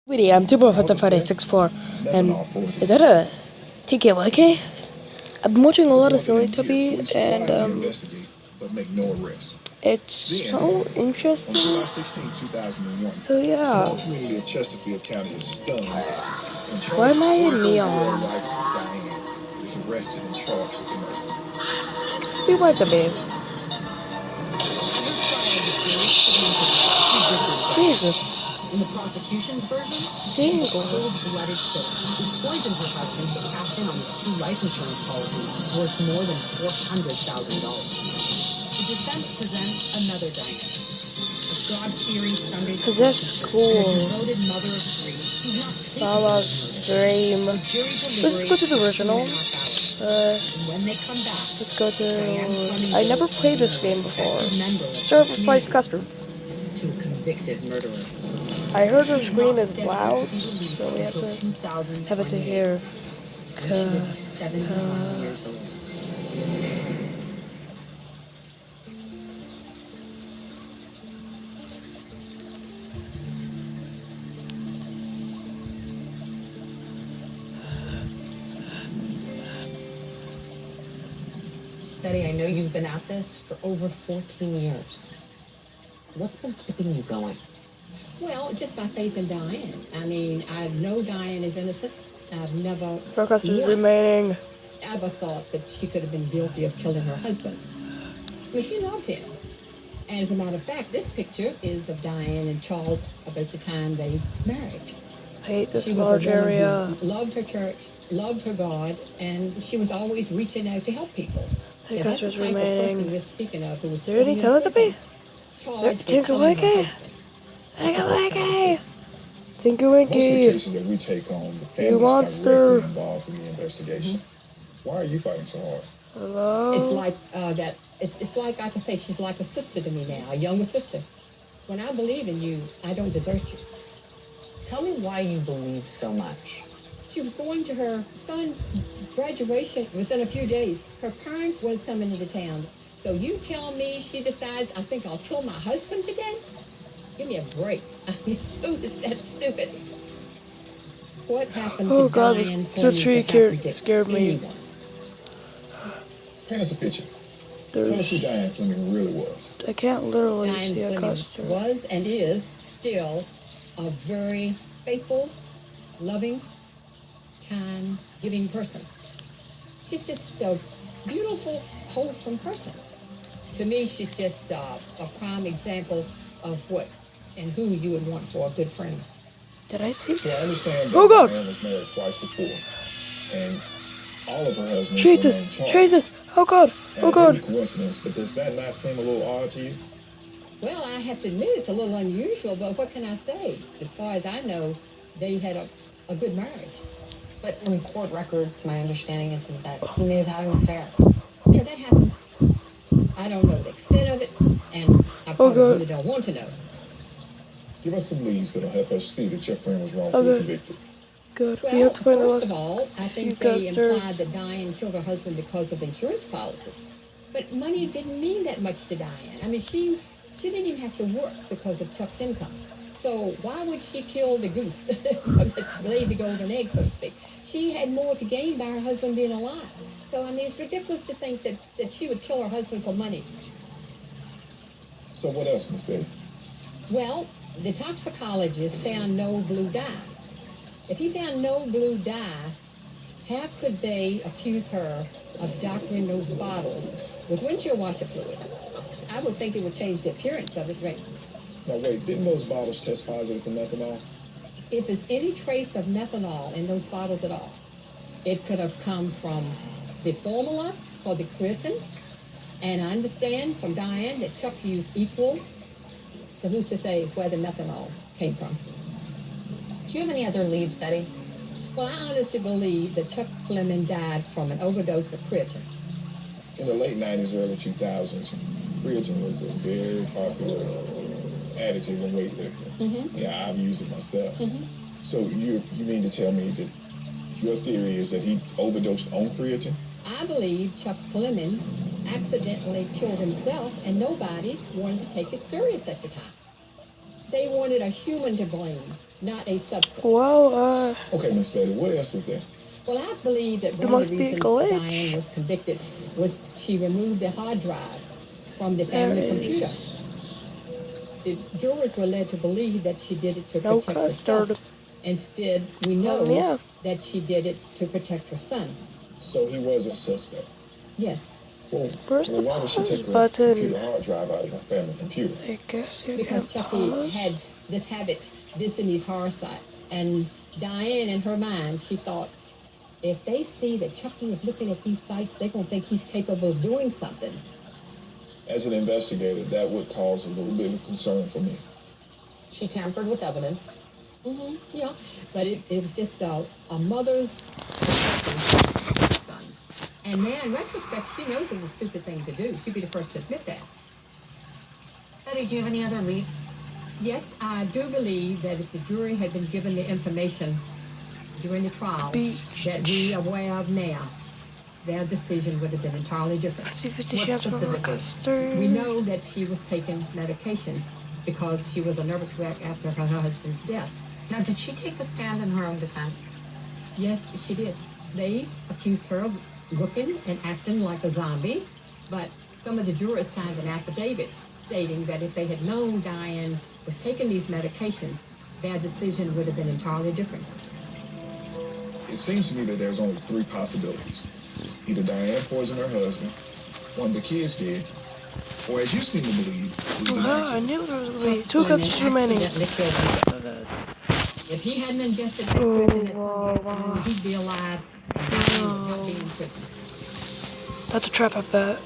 Sweetie, I'm Tubo Hot Friday 6'4", and is that a TKYK? I've been watching a lot of Slendytubbies, and it's so interesting. So yeah. Why am I in neon? Be white, babe. Jesus. In the prosecution's version, Single. cold-blooded killer who poisoned her husband to cash in on his 2 life insurance policies worth more than $400,000. The defense presents another Diane, a God-fearing Sunday school teacher, cool. and a devoted mother of 3 who's not Mama's dream. Let's go to the original. when they come back, Let's go to... I never played this game before. Start with 5 custards. To a convicted murderer. I heard her scream is loud, so we have to have it to hear. She will be 71 years old. Betty, I know you've been at this for over 14 years. What's been keeping you going? Well, just my faith in Diane. I mean, I know Diane is innocent. I've never remaining. ever thought that she could have been guilty of killing her husband. Well, she loved him. And as a matter of fact, this picture is of Diane and Charles about the time they married. I hate this she large area. Who loved her church, loved her God, and she was always reaching out to help people. Hey, that's the type of person we're speaking of who was there any Teletubby? Tinker Winky! Tinker Winky! Tinker Winky! Most of the cases that we take on, the families got directly involved in the investigation. Why are you fighting so hard? Hello? It's like that. It's like I can say she's like a sister to me now, a younger sister. When I believe in you, I don't desert you. Tell me why you believe so much. She was going to her son's graduation within a few days. Her parents was coming into town. So you tell me she decides, I think I'll kill my husband today? Give me a break. I mean, who is that stupid? What happened to Diane Fleming scared me. Anyone? Paint us a picture. Tell us who Diane Fleming really was. I can't literally Diane see a Fleming custard. was and is still a very faithful, loving, kind, giving person. She's just a beautiful, wholesome person. To me, she's just a prime example of what and who you would want for a good friend. Did I see? So I understand that Diane was married twice before, and all of her husbands were named Charles. Jesus! Oh God! Oh God! And coincidence, but does that not seem a little odd to you? Well, I have to admit it's a little unusual, but what can I say? As far as I know, they had a good marriage. But from court records, my understanding is that he may have had an affair. Yeah, that happens. I don't know the extent of it, and I probably really don't want to know. Give us some leads that'll help us see that your friend was wrongfully convicted. Good. Well, we have to find first of all, I think they implied that Diane killed her husband because of insurance policies. But money didn't mean that much to Diane. I mean, she didn't even have to work because of Chuck's income. So why would she kill the goose that laid the golden egg, so to speak? She had more to gain by her husband being alive. So, I mean, it's ridiculous to think that she would kill her husband for money. So what else, Miss Betty? Well, the toxicologist found no blue dye. If he found no blue dye, how could they accuse her of doctoring those bottles with windshield washer fluid? I would think it would change the appearance of it, right? Now wait, didn't those bottles test positive for methanol? If there's any trace of methanol in those bottles at all, it could have come from the formula for the creatine. And I understand from Diane that Chuck used equal. So who's to say where the methanol came from? Do you have any other leads, Betty? Well, I honestly believe that Chuck Fleming died from an overdose of creatine. In the late 90s, early 2000s, creatine was a very popular additive in weightlifting. Yeah, I've used it myself. So you mean to tell me that your theory is that he overdosed on creatine? I believe Chuck Fleming accidentally killed himself, and nobody wanted to take it serious at the time. They wanted a human to blame, not a substance. Well, Okay, Miss Betty, what else is there? Well, I believe that There one of must the be a reasons glitch. Diane was convicted was she removed the hard drive from the family computer. The jurors were led to believe that she did it to No protect herself. custard. Instead, we know Yeah. that she did it to protect her son. So he was a suspect. Yes, Well, Where's the why would she pause take her button? computer hard drive out of her family computer? I guess you because can Chucky pause. had this habit, visiting these horror sites. And Diane, in her mind, she thought, if they see that Chucky is looking at these sites, they're going to think he's capable of doing something. As an investigator, that would cause a little bit of concern for me. She tampered with evidence. Yeah, but it was just a mother's protection of her son. And now, in retrospect, she knows it's a stupid thing to do. She'd be the first to admit that. Betty, do you have any other leads? Yes, I do believe that if the jury had been given the information during the trial that we are aware of now, their decision would have been entirely different. 50-50 What chance for specifically? custard. We know that she was taking medications because she was a nervous wreck after her husband's death. Now, did she take the stand in her own defense? Yes, she did. They accused her of looking and acting like a zombie, but some of the jurors signed an affidavit stating that if they had known Diane was taking these medications, their decision would have been entirely different. It seems to me that there's only three possibilities. Either Diane poisoned her husband, one of the kids did, or as you seem to believe, it was an I accident. knew there was going to be 2 custods remaining. Accidentally killed himself. If he hadn't ingested that poison at some point, he'd be alive and Diane would not be in prison. That's a trap, I bet.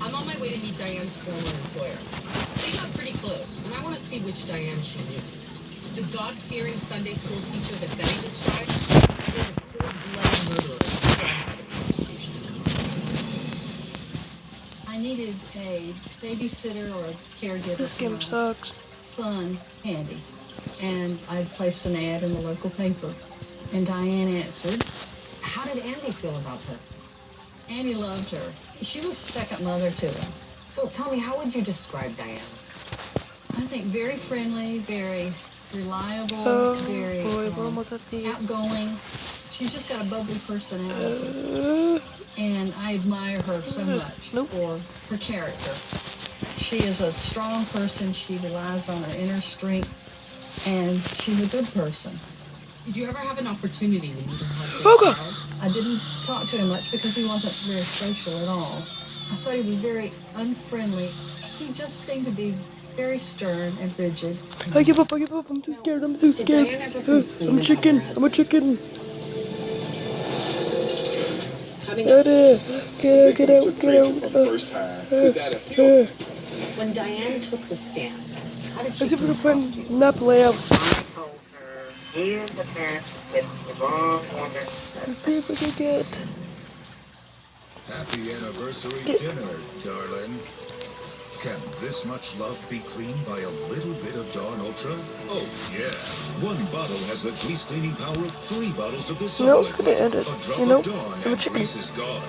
I'm on my way to meet Diane's former employer. They got pretty close, and I want to see which Diane she knew. The God-fearing Sunday school teacher that Betty described was a cold-blooded murderer. I needed a babysitter or a caregiver This for game my sucks. son, Andy. And I placed an ad in the local paper. And Diane answered. How did Andy feel about her? Annie loved her. She was a second mother to him. So tell me, how would you describe Diane? I think very friendly, very reliable, Oh very boy, we're almost at the... outgoing. She's just got a bubbly personality. And I admire her so much for her character. She is a strong person. She relies on her inner strength. And she's a good person. Did you ever have an opportunity to meet her husband, Okay. Charles? I didn't talk to him much because he wasn't very social at all. I thought he was very unfriendly. He just seemed to be very stern and rigid. I give up, I'm too scared, I'm so scared. I'm a chicken, I'm a chicken. Get out. For the first time. Could that have killed him? When Diane took the stand, how did she Let's see if we come can find across to you? nap layout. I told her, here's the parents with the wrong woman. Let's see if we can get... Happy anniversary dinner, darling. Can this much love be cleaned by a little bit of Dawn Ultra? Oh, yeah. One bottle has the grease cleaning power of 3 bottles of this No, solid. gonna end it. A drop You know, of Dawn I'm a and chicken. grease is gone.